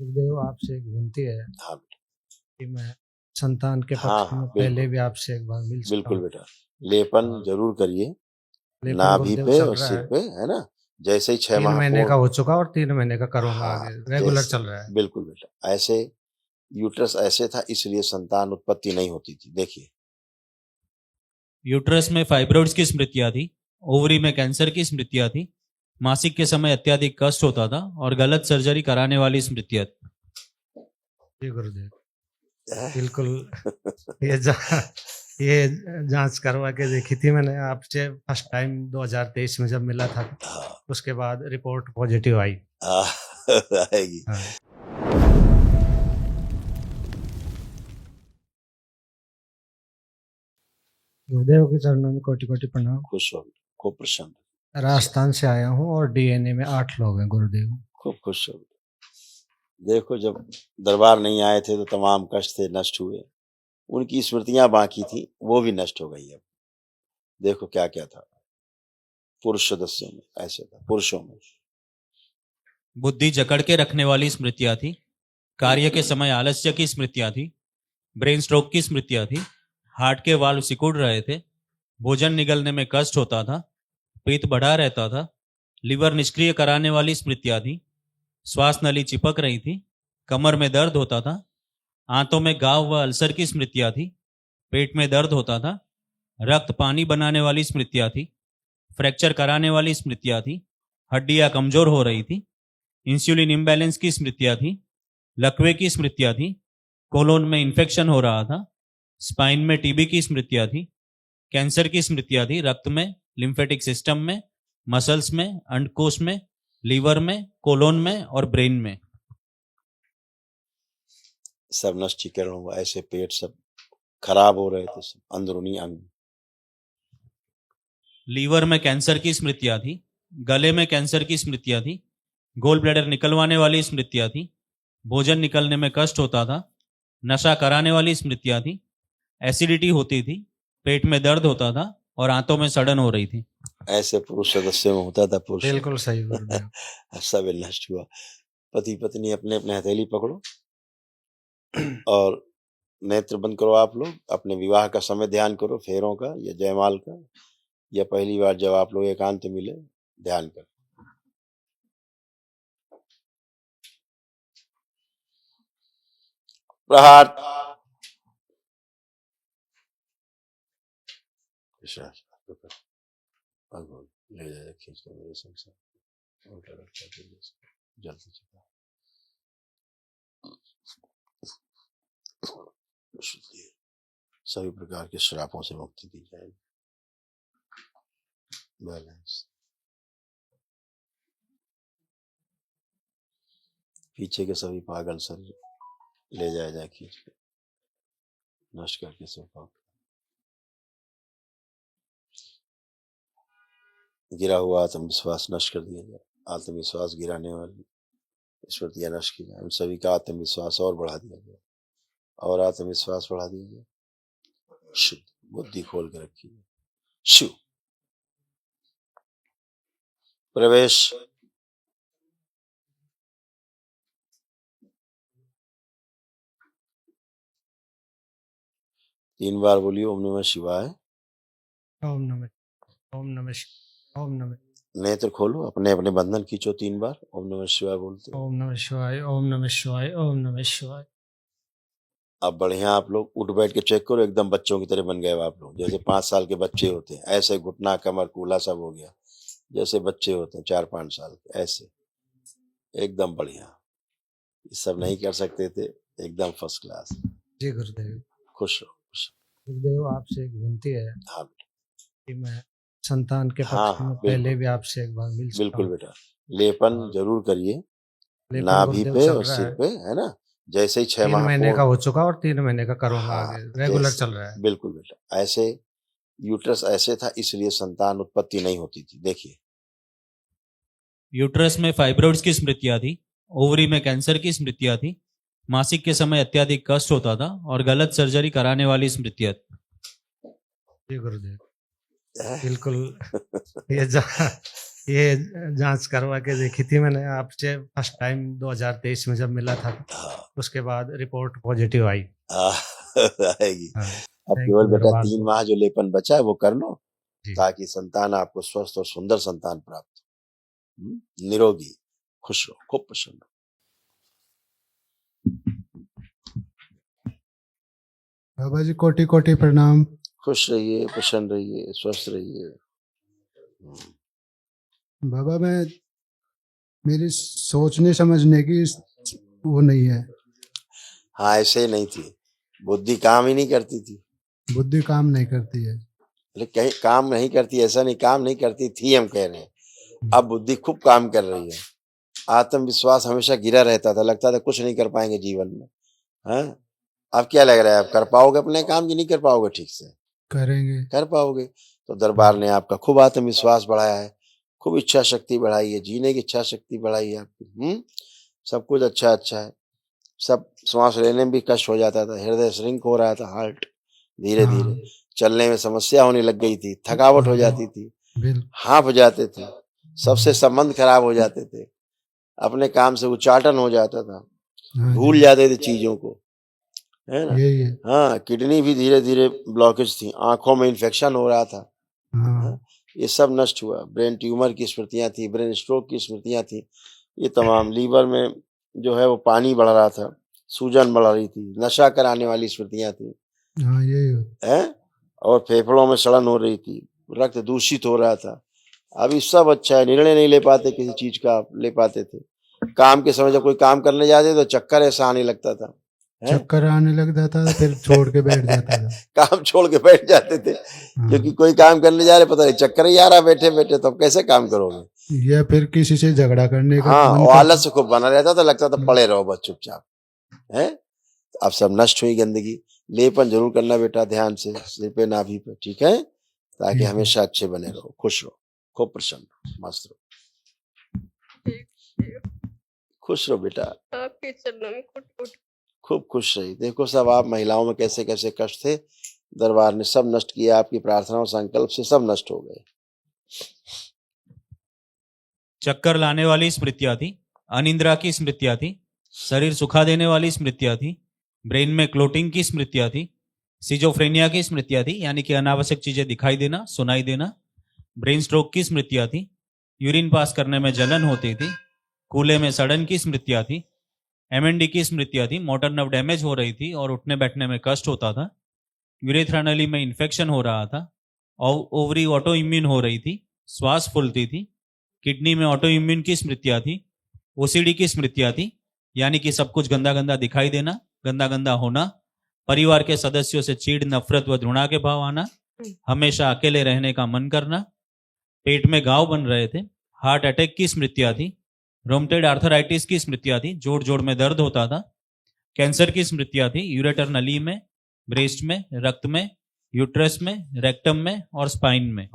गुरुदेव आपसे एक विनती है हाँ कि मैं संतान के हाँ पक्ष में हाँ पहले बिल्कुल भी आपसे एक बार मिल सकता बिल्कुल हूँ। बेटा, लेपन और जरूर करिए लेपन नाभि गुरुदेव पे चल और रहा सिर है, पे, है ना। जैसे ही 6 3 माह महीने का पूर्ण, हो चुका और 3 महीने का करूंगा हाँ आगे, रेगुलर जैसे, चल रहा है। बिल्कुल बेटा, ऐसे यूट्रस ऐसे था इसलिए संतान उत्पत्ति नहीं होती थी। देखिए यूट्रस में फाइब्रोइड्स की स्मृतियां थी, ओवरी में कैंसर की स्मृतियां थी, मासिक के समय अत्यधिक कष्ट होता था और गलत सर्जरी कराने वाली स्मृतियां थी। जी गुरुदेव, बिल्कुल। ये जा, ये जांच करवा के देखी थी मैंने आपसे फर्स्ट टाइम 2023 में जब मिला था, हाँ, उसके बाद रिपोर्ट पॉजिटिव आई। आएगी। हाँ। गुरुदेव के चरणों में कोटि कोटि प्रणाम। खुश हो, खूब प्रसन्न, राजस्थान से आया हूँ और डीएनए में 8 लोग हैं गुरुदेव। खूब खुश हो। देखो, जब दरबार नहीं आए थे तो तमाम कष्ट थे, नष्ट हुए। उनकी स्मृतियां बाकी थी, वो भी नष्ट हो गई। अब देखो क्या क्या था पुरुष सदस्यों में, ऐसे था पुरुषों में। बुद्धि जकड़ के रखने वाली स्मृतियां थी, कार्य के समय आलस्य की स्मृतियां थी, ब्रेन स्ट्रोक की स्मृतियां थी, हार्ट के वाल्व सिकुड़ रहे थे, भोजन निगलने में कष्ट होता था, पेट बढ़ा रहता था, लिवर निष्क्रिय कराने वाली स्मृतियां थी, श्वास नली चिपक रही थी, कमर में दर्द होता था, आंतों में घाव व अल्सर की स्मृतियां थी, पेट में दर्द होता था, रक्त पानी बनाने वाली स्मृतियां थी, फ्रैक्चर कराने वाली स्मृतियां थी, हड्डियां कमजोर हो रही थी, इंसुलिन इम्बैलेंस की स्मृतियां थी, लकवे की स्मृतियां थी, कोलोन में इन्फेक्शन हो रहा था, स्पाइन में टीबी की स्मृतियां थी, कैंसर की स्मृतियां थी, रक्त में, लिम्फेटिक सिस्टम में, मसल्स में, अंडकोश में, लीवर में, कोलोन में और ब्रेन में। सब नष्टीकरण हुआ। ऐसे पेट सब खराब हो रहे थे, सब अंदरूनी अंग। लीवर में कैंसर की स्मृतियां थी, गले में कैंसर की स्मृतियां थी, गोल ब्लैडर निकलवाने वाली स्मृतियां थी, भोजन निकलने में कष्ट होता था, नशा कराने वाली स्मृतियां थी, एसिडिटी होती थी, पेट में दर्द होता था और आंतों में सड़न हो रही थी। ऐसे पुरुष सदस्य में होता था पुरुष। बिल्कुल सही गुरुदेव। सब नष्ट हुआ। पति पत्नी अपने अपने हथेली पकड़ो और नेत्र बंद करो। आप लोग अपने विवाह का समय ध्यान करो, फेरों का या जयमाल का, या पहली बार जब आप लोग एकांत मिले ध्यान करो। प्रहार। ले जाए खींच कर मेरे संसार उल्टा रखा जल्दी चुका सभी प्रकार के श्रापों से मुक्ति दी जाएगी। बैलेंस। पीछे के सभी पागल शरीर ले जाया जाए खींच के, नष्ट करके सब गिरा हुआ आत्मविश्वास नष्ट कर दिया जाए। आत्मविश्वास गिराने वाली स्मृतियां नष्ट की जाए। उन सभी का आत्मविश्वास और बढ़ा दिया जाए, और आत्मविश्वास बढ़ा दिया जाए। शुद्ध बुद्धि खोल के रखिए। शिव प्रवेश। तीन बार बोलिए ओम नमः शिवाय। ओम नमः, ओम नमः, ओम नमः। नेत्र खोलो, अपने अपने बंधन खींचो 3 बार ओम नमः शिवाय बोलते। ओम नमः शिवाय, ओम नमः शिवाय, ओम नमः शिवाय। अब बढ़िया आप लोग उठ बैठ के चेक करो, एकदम बच्चों की तरह बन गए आप लोग। जैसे 5 साल के बच्चे होते हैं ऐसे, घुटना कमर कूला सब हो गया जैसे बच्चे होते हैं 4-5 साल के, ऐसे एकदम बढ़िया। ये सब नहीं कर सकते थे, एकदम फर्स्ट क्लास। जी गुरुदेव। खुश रहो। गुरुदेव आपसे एक विनती है हाँ कि मैं संतान के हाँ पक्ष में हाँ पहले बिल्कुल भी आपसे एक बार मिल सकता बिल्कुल हूँ। बेटा, लेपन और जरूर करिए लेपन नाभि गुरुदेव पे चल और रहा सिर है, पे, है ना। जैसे ही 6 3 माह महीने का पूर्ण, हो चुका और 3 महीने का करूंगा हाँ आगे, रेगुलर जैसे, चल रहा है। बिल्कुल बेटा, ऐसे यूट्रस ऐसे था इसलिए संतान उत्पत्ति नहीं होती थी। देखिए यूट्रस में फाइब्रोइड्स की स्मृतियां थी, ओवरी में कैंसर की स्मृतियां थी, मासिक के समय अत्यधिक कष्ट होता था और गलत सर्जरी कराने वाली स्मृतियां थी। जी गुरुदेव, बिल्कुल। ये जा, ये जांच करवा के देखी थी मैंने आपसे फर्स्ट टाइम 2023 में जब मिला था, हाँ, उसके बाद रिपोर्ट पॉजिटिव आई। आएगी। हाँ, अब थैंक केवल यू बेटा भगवान 3 को। माह जो लेपन बचा है वो कर लो, जी। ताकि संतान आपको स्वस्थ और सुंदर संतान प्राप्त हो। निरोगी, खुश रहो, खूब प्रसन्न रहो। बाबा जी कोटि कोटि प्रणाम। खुश रहिए, प्रसन्न रहिए, स्वस्थ रहिए। बाबा मैं मेरी सोचने समझने की वो नहीं है, हाँ, ऐसे नहीं थी, बुद्धि काम ही नहीं करती थी। बुद्धि काम नहीं करती है। लेकिन कहीं काम नहीं करती, ऐसा नहीं, काम नहीं करती थी, हम कह रहे हैं। अब बुद्धि खूब काम कर रही है। आत्मविश्वास हमेशा गिरा रहता था, लगता था कुछ नहीं कर पाएंगे जीवन में। हाँ, अब क्या लग रहा है, आप कर पाओगे अपने काम की नहीं कर पाओगे ठीक से? करेंगे। कर पाओगे। तो दरबार ने आपका खूब आत्मविश्वास बढ़ाया है, खूब इच्छा शक्ति बढ़ाई है, जीने की इच्छा शक्ति बढ़ाई है आपकी। सब कुछ अच्छा अच्छा है। सब श्वास लेने में भी कष्ट हो जाता था, हृदय श्रिंक हो रहा था, हार्ट धीरे हाँ। धीरे चलने में समस्या होने लग गई थी, थकावट हो जाती थी, बिल्कुल। हाँफ जाते थे, सबसे संबंध खराब हो जाते थे, अपने काम से उच्चाटन हो जाता था, हाँ भूल जी, जाते थे चीजों को, है ना? यही है। हाँ, किडनी भी धीरे धीरे ब्लॉकेज थी, आंखों में इन्फेक्शन हो रहा था। हाँ हाँ, ये सब नष्ट हुआ। ब्रेन ट्यूमर की स्मृतियां थी, ब्रेन स्ट्रोक की स्मृतियां थी, ये तमाम। लीवर में जो है वो पानी बढ़ रहा था, सूजन बढ़ रही थी, नशा कराने वाली स्मृतियां थी, हाँ यही है। है? और फेफड़ों में सड़न हो रही थी, रक्त दूषित हो रहा था। अभी सब अच्छा है, निर्णय नहीं ले पाते किसी चीज का, आप ले पाते थे। काम के समय जब कोई काम करने जाते तो चक्कर ऐसा आने लगता था, है? चक्कर आने लग जाता था, फिर छोड़ के बैठ जाता था। काम छोड़ के बैठ जाते थे, क्योंकि कोई काम करने जा रहे, पता नहीं चक्कर ही आ रहा बैठे बैठे, तो अब कैसे काम करोगे? या फिर किसी से झगड़ा करने का हाँ, मन और करता। आलस्य खूब बना रहता था, लगता था पड़े रहो बस चुपचाप, है? अब सब नष्ट हुई गंदगी। लेपन जरूर करना बेटा, ध्यान से, सिर पे नाभि पे, ठीक है? ताकि ठीक है। हमेशा अच्छे बने रहो, खुश रहो, खूब प्रसन्न रहो, मस्त रहो, खुश रहो बेटा, आपके चरणों में कुट-कुट खूब खुश रही। देखो सब आप महिलाओं में कैसे कैसे कष्ट थे, दरबार ने सब नष्ट किया, आपकी प्रार्थनाओं संकल्प से सब नष्ट हो गए। चक्कर लाने वाली स्मृतियां थी, अनिद्रा की स्मृतियां थी, शरीर सुखा देने वाली स्मृतियां थी, ब्रेन में क्लोटिंग की स्मृतियां थी, सिजोफ्रेनिया की स्मृतियां थी, यानी कि अनावश्यक चीजें दिखाई देना, सुनाई देना, ब्रेन स्ट्रोक की स्मृतियां थी, यूरिन पास करने में जलन होती थी, कूल्हे में सड़न की स्मृतियां थी, एमएनडी की स्मृतियां थी, मोटर नर्व डैमेज हो रही थी और उठने बैठने में कष्ट होता था, यूरेथ्रा नली में इन्फेक्शन हो रहा था, ओवरी ऑटो इम्यून हो रही थी, श्वास फूलती थी, किडनी में ऑटो इम्यून की स्मृतियां थी, ओसीडी की स्मृतियां थी, यानी कि सब कुछ गंदा गंदा दिखाई देना, गंदा गंदा होना, परिवार के सदस्यों से चीड़, नफरत व घृणा के भाव आना, हमेशा अकेले रहने का मन करना, पेट में घाव बन रहे थे, हार्ट अटैक की स्मृतियां थी, रोमटेड आर्थराइटिस की स्मृतियां थी, जोड़ जोड़ में दर्द होता था, कैंसर की स्मृतियां थी, यूरेटर नली में, ब्रेस्ट में, रक्त में, यूट्रस में, रेक्टम में और स्पाइन में।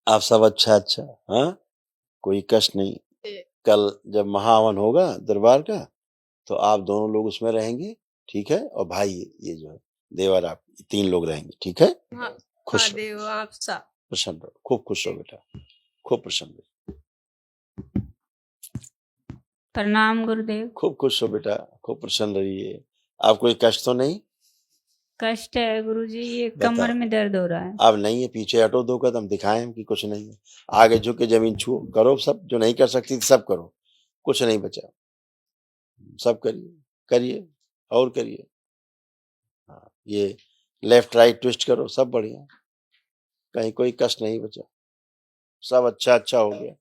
आप सब अच्छा अच्छा, हाँ, कोई कष्ट नहीं। कल जब महाहवन होगा दरबार का, तो आप दोनों लोग उसमें रहेंगे, ठीक है? और भाई ये जो है देवर, आप 3 लोग रहेंगे, ठीक है? हाँ, खुश रहो, महादेव आप सा प्रसन्न रहो, खूब खुश रहो बेटा, खूब प्रसन्न रहो, प्रणाम गुरुदेव। खूब खुश रहो बेटा, खूब प्रसन्न रहिए। आप कोई कष्ट तो नहीं? कष्ट है गुरुजी, ये बताओ। कमर में दर्द हो रहा है। अब नहीं है, पीछे हटो 2 कदम, दिखाएं कि कुछ नहीं है। आगे झुक के जमीन छुओ, करो सब जो नहीं कर सकती थी, सब करो, कुछ नहीं बचा, सब करिए, करिए और करिए। हाँ, ये लेफ्ट राइट ट्विस्ट करो, सब बढ़िया, कहीं कोई कष्ट नहीं बचा, सब अच्छा अच्छा हो गया।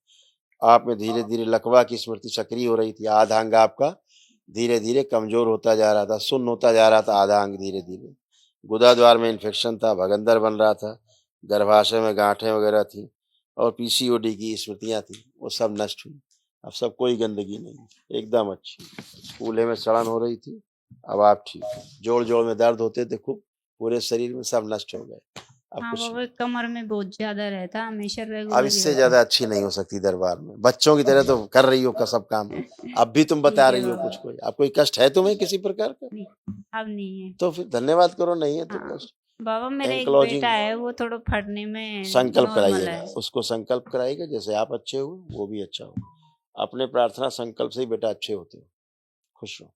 आप में धीरे धीरे लकवा की स्मृति सक्रिय हो रही थी, आधा अंग आपका धीरे धीरे कमजोर होता जा रहा था, सुन्न होता जा रहा था आधा अंग धीरे धीरे। गुदा द्वार में इन्फेक्शन था, भगंदर बन रहा था, गर्भाशय में गांठें वगैरह थी, और पीसीओडी की स्मृतियां थी, वो सब नष्ट हुई। अब सब कोई गंदगी नहीं, एकदम अच्छी। कूल्हे में सड़न हो रही थी, अब आप ठीक, जोड़ जोड़ में दर्द होते थे खूब, पूरे शरीर में सब नष्ट हो गए। अब हाँ कुछ बाबा, कमर में बहुत ज्यादा रहता, हमेशा अब रेगुलर इससे ज्यादा अच्छी नहीं हो सकती दरबार में, बच्चों की तरह तो कर रही हो का सब काम, अब भी तुम बता ठीक है रही हो बाबा। कुछ, कोई अब कोई कष्ट है तुम्हें किसी प्रकार का? अब नहीं है। तो फिर धन्यवाद करो, नहीं है तो हाँ। कष्ट। बाबा मेरा एक एंकलॉजिंग बेटा है, वो थोड़ा फटने में संकल्प नॉर्मल कराइएगा, है। उसको संकल्प कराइएगा जैसे आप अच्छे हो वो भी अच्छा हो। अपने प्रार्थना संकल्प से ही बेटा अच्छे होते हो। खुश रहो।